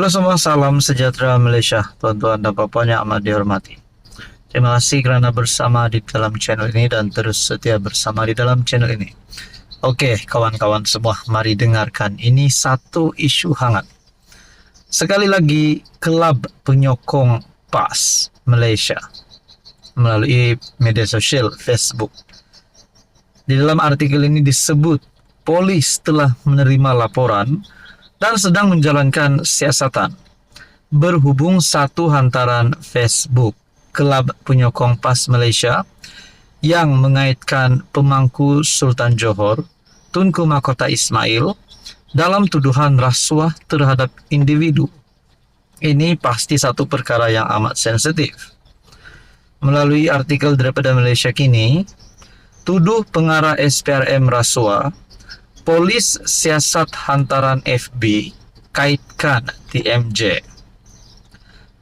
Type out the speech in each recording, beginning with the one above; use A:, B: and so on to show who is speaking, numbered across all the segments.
A: Halo semua, salam sejahtera Malaysia, tuan-tuan dan puan-puan yang amat dihormati. Terima kasih kerana bersama di dalam channel ini dan terus setia bersama di dalam channel ini. Oke, kawan-kawan semua, mari dengarkan. Ini satu isu hangat. Sekali lagi, kelab penyokong PAS Malaysia melalui media sosial Facebook. Di dalam artikel ini disebut, polis telah menerima laporan dan sedang menjalankan siasatan berhubung satu hantaran Facebook kelab penyokong PAS Malaysia yang mengaitkan pemangku Sultan Johor Tunku Mahkota Ismail dalam tuduhan rasuah terhadap individu. Ini pasti satu perkara yang amat sensitif. Melalui artikel daripada Malaysia Kini, tuduh pengarah SPRM rasuah, polis siasat hantaran FB kaitkan TMJ.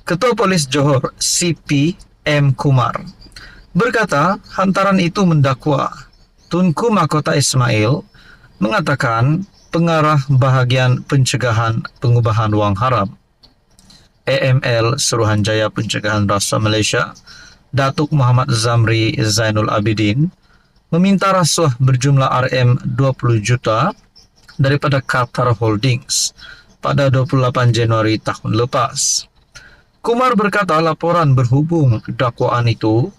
A: Ketua Polis Johor CP M. Kumar berkata hantaran itu mendakwa Tunku Mahkota Ismail mengatakan pengarah bahagian pencegahan pengubahan wang haram AML Suruhanjaya Pencegahan Rasuah Malaysia Datuk Muhammad Zamri Zainul Abidin meminta rasuah berjumlah RM20 juta daripada Qatar Holdings pada 28 Januari tahun lepas. Kumar berkata laporan berhubung dakwaan itu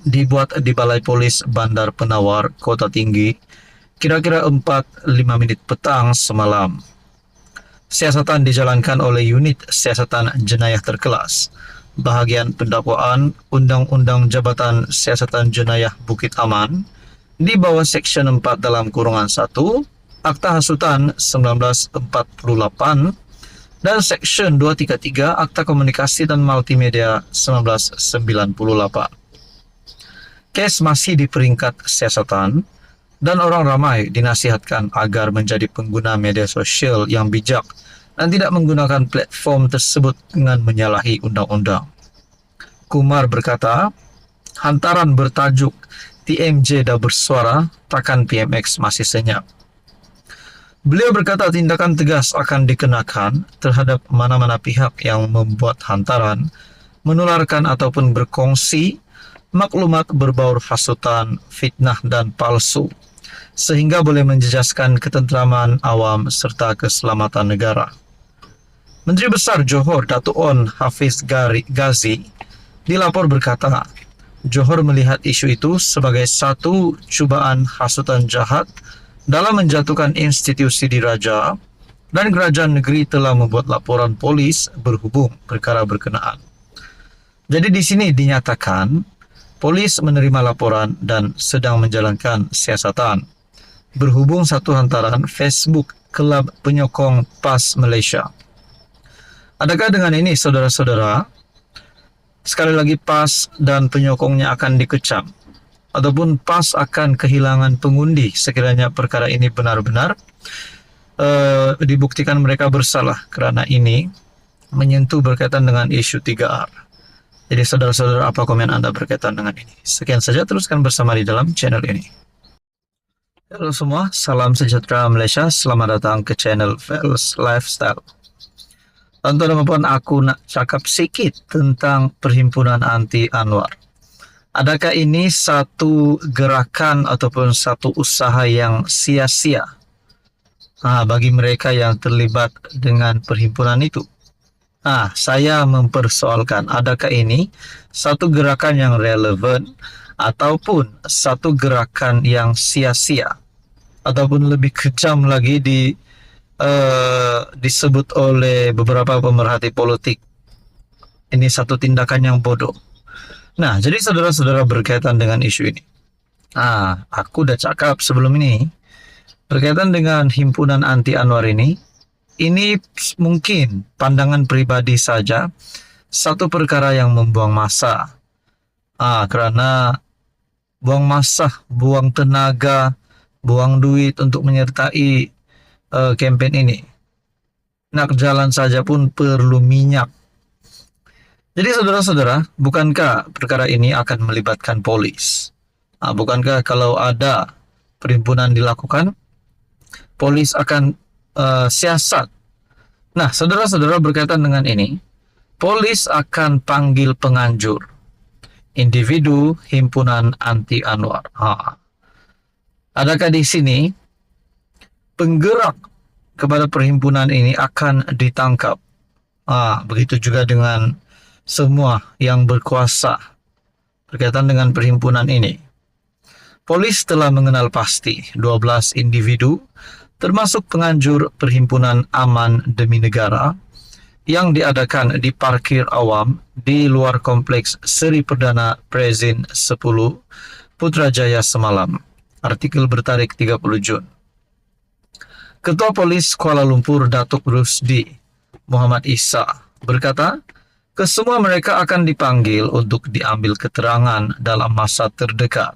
A: dibuat di Balai Polis Bandar Penawar, Kota Tinggi, kira-kira 4-5 minit petang semalam. Siasatan dijalankan oleh Unit Siasatan Jenayah Terkelas, Bahagian Pendakwaan Undang-Undang Jabatan Siasatan Jenayah Bukit Aman di bawah Seksyen 4 dalam kurungan 1 Akta Hasutan 1948 dan Seksyen 233 Akta Komunikasi dan Multimedia 1998. Kes masih di peringkat siasatan dan orang ramai dinasihatkan agar menjadi pengguna media sosial yang bijak dan tidak menggunakan platform tersebut dengan menyalahi undang-undang. Kumar berkata, hantaran bertajuk TMJ dah bersuara, takkan PMX masih senyap. Beliau berkata tindakan tegas akan dikenakan terhadap mana-mana pihak yang membuat hantaran, menularkan ataupun berkongsi maklumat berbaur hasutan, fitnah dan palsu, sehingga boleh menjejaskan ketenteraman awam serta keselamatan negara. Menteri Besar Johor Datuk On Hafiz Ghazi dilapor berkata, Johor melihat isu itu sebagai satu cubaan hasutan jahat dalam menjatuhkan institusi diraja dan kerajaan negeri telah membuat laporan polis berhubung perkara berkenaan. Jadi di sini dinyatakan polis menerima laporan dan sedang menjalankan siasatan berhubung satu hantaran Facebook kelab penyokong PAS Malaysia. Adakah dengan ini saudara-saudara, sekali lagi PAS dan penyokongnya akan dikecam ataupun PAS akan kehilangan pengundi sekiranya perkara ini benar-benar dibuktikan mereka bersalah kerana ini menyentuh berkaitan dengan isu 3R. Jadi saudara-saudara, apa komen anda berkaitan dengan ini? Sekian saja, teruskan bersama di dalam channel ini. Halo semua, salam sejahtera Malaysia, selamat datang ke channel Fels Lifestyle. Tuan-tuan dan puan, aku nak cakap sikit tentang Perhimpunan Anti Anwar. Adakah ini satu gerakan ataupun satu usaha yang sia-sia bagi mereka yang terlibat dengan perhimpunan itu? Saya mempersoalkan, adakah ini satu gerakan yang relevan ataupun satu gerakan yang sia-sia ataupun lebih kejam lagi disebut oleh beberapa pemerhati politik, ini satu tindakan yang bodoh. Nah, jadi saudara-saudara berkaitan dengan isu ini, aku dah cakap sebelum ini berkaitan dengan Himpunan Anti Anwar ini mungkin pandangan pribadi saja, satu perkara yang membuang masa, kerana buang masa, buang tenaga, buang duit untuk menyertai kempen ini. Nak jalan saja pun perlu minyak. Jadi saudara-saudara, bukankah perkara ini akan melibatkan polis? Bukankah kalau ada perhimpunan dilakukan, polis akan siasat Nah, saudara-saudara, berkaitan dengan ini, polis akan panggil penganjur, individu himpunan anti Anwar. Adakah di sini penggerak kepada perhimpunan ini akan ditangkap? Begitu juga dengan semua yang berkuasa berkaitan dengan perhimpunan ini. Polis telah mengenal pasti 12 individu, termasuk penganjur Perhimpunan Aman Demi Negara, yang diadakan di parkir awam di luar kompleks Seri Perdana Prezin 10 Putrajaya semalam. Artikel bertarik 30 Jun. Ketua Polis Kuala Lumpur Datuk Rusdi Muhammad Isa berkata, kesemua mereka akan dipanggil untuk diambil keterangan dalam masa terdekat.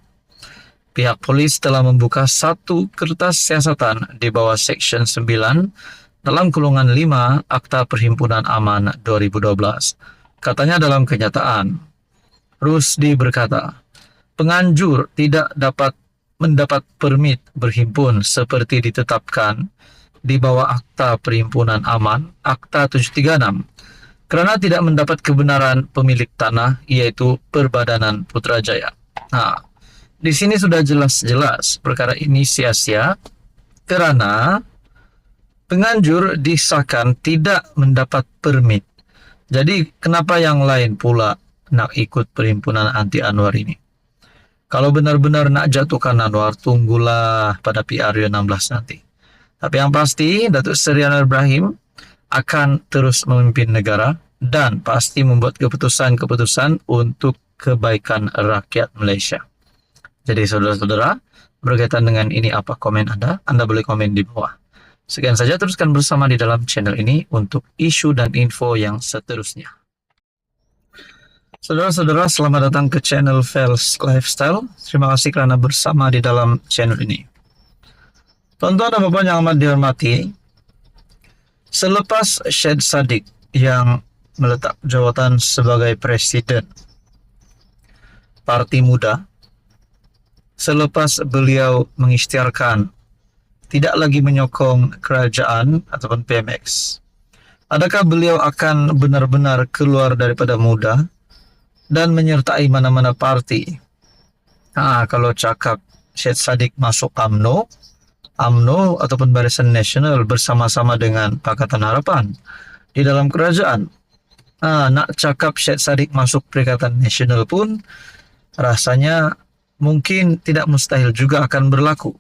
A: Pihak polis telah membuka satu kertas siasatan di bawah Seksyen 9 dalam kurungan 5 Akta Perhimpunan Aman 2012. Katanya dalam kenyataan, Rusdi berkata, penganjur tidak dapat mendapat permit berhimpun seperti ditetapkan di bawah Akta Perhimpunan Aman, Akta 736, kerana tidak mendapat kebenaran pemilik tanah, yaitu Perbadanan Putrajaya. Di sini sudah jelas-jelas perkara ini sia-sia kerana penganjur disahkan tidak mendapat permit. Jadi kenapa yang lain pula nak ikut perhimpunan anti Anwar ini? Kalau benar-benar nak jatuhkan Anwar, tunggulah pada PRU 16 nanti. Tapi yang pasti, Datuk Seri Anwar Ibrahim akan terus memimpin negara dan pasti membuat keputusan-keputusan untuk kebaikan rakyat Malaysia. Jadi saudara-saudara, berkaitan dengan ini apa komen Anda? Anda boleh komen di bawah. Sekian saja, teruskan bersama di dalam channel ini untuk isu dan info yang seterusnya. Saudara-saudara, selamat datang ke channel Fels Lifestyle. Terima kasih kerana bersama di dalam channel ini. Tuan-tuan dan puan yang amat dihormati, selepas Syed Saddiq yang meletak jawatan sebagai Presiden Parti Muda, selepas beliau mengisytiharkan tidak lagi menyokong kerajaan ataupun PMX, adakah beliau akan benar-benar keluar daripada Muda dan menyertai mana-mana parti? Kalau cakap Syed Saddiq masuk UMNO ataupun Barisan Nasional bersama-sama dengan Pakatan Harapan di dalam kerajaan, nak cakap Syed Saddiq masuk Perikatan Nasional pun rasanya mungkin tidak mustahil juga akan berlaku.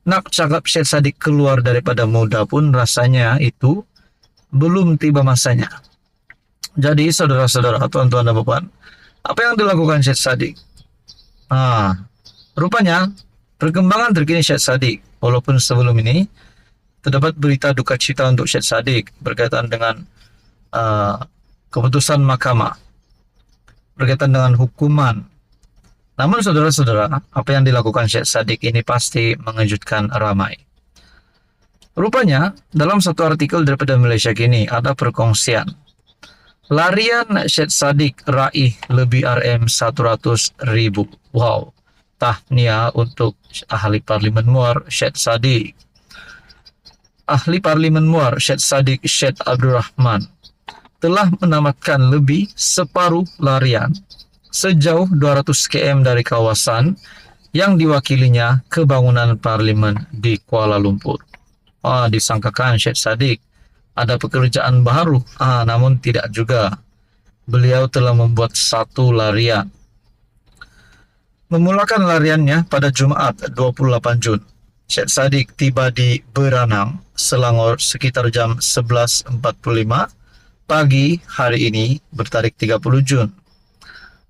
A: Nak cakap Syed Saddiq keluar daripada Muda pun rasanya itu belum tiba masanya. Jadi saudara-saudara, tuan-tuan dan puan, apa yang dilakukan Syed Saddiq? Rupanya perkembangan terkini Syed Saddiq, walaupun sebelum ini terdapat berita duka cita untuk Syed Saddiq berkaitan dengan keputusan mahkamah, berkaitan dengan hukuman. Namun saudara-saudara, apa yang dilakukan Syed Saddiq ini pasti mengejutkan ramai. Rupanya, dalam satu artikel daripada Malaysia Kini ada perkongsian. Larian Syed Saddiq raih lebih RM100,000. Wow, tahniah untuk Ahli Parlimen Muar Syed Saddiq. Ahli Parlimen Muar Syed Saddiq Syed Abdul Rahman telah menamatkan lebih separuh larian sejauh 200 km dari kawasan yang diwakilinya kebangunan parlimen di Kuala Lumpur. Disangkakan Syed Saddiq ada pekerjaan baru, namun tidak juga. Beliau telah membuat satu larian. Memulakan lariannya pada Jumaat 28 Jun, Syed Saddiq tiba di Beranang, Selangor sekitar jam 11.45 pagi hari ini bertarik 30 Jun.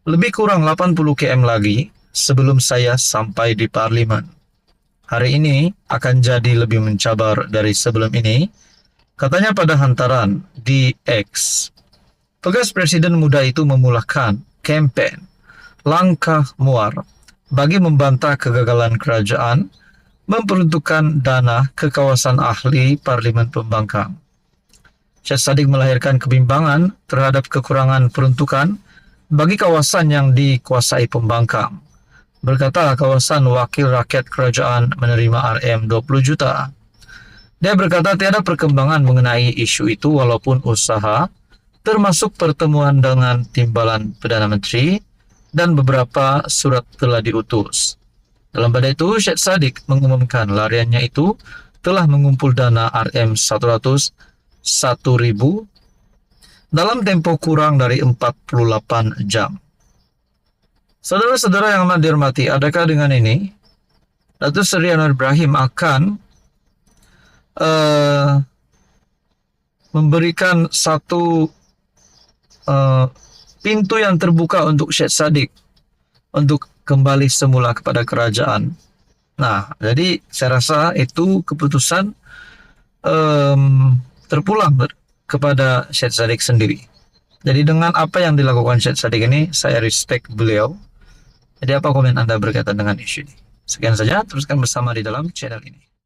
A: Lebih kurang 80 km lagi sebelum saya sampai di Parlimen. Hari ini akan jadi lebih mencabar dari sebelum ini, katanya pada hantaran di X. Pegas Presiden Muda itu memulakan kempen Langkah Muar bagi membantah kegagalan kerajaan memperuntukkan dana ke kawasan ahli Parlimen Pembangkang. Syed Saddiq melahirkan kebimbangan terhadap kekurangan peruntukan bagi kawasan yang dikuasai pembangkang. Berkata kawasan wakil rakyat kerajaan menerima RM20 juta. Dia berkata tiada perkembangan mengenai isu itu walaupun usaha, termasuk pertemuan dengan timbalan Perdana Menteri dan beberapa surat telah diutus. Dalam pada itu, Syed Saddiq mengumumkan lariannya itu telah mengumpul dana RM101.000 dalam tempo kurang dari 48 jam. Saudara-saudara yang amat dihormati, adakah dengan ini Datuk Seri Anwar Ibrahim akan memberikan satu pintu yang terbuka untuk Syed Saddiq untuk kembali semula kepada kerajaan? Nah, jadi saya rasa itu keputusan terpulang kepada Syed Saddiq sendiri. Jadi dengan apa yang dilakukan Syed Saddiq ini, saya respect beliau. Jadi apa komen Anda berkaitan dengan isu ini? Sekian saja, teruskan bersama di dalam channel ini.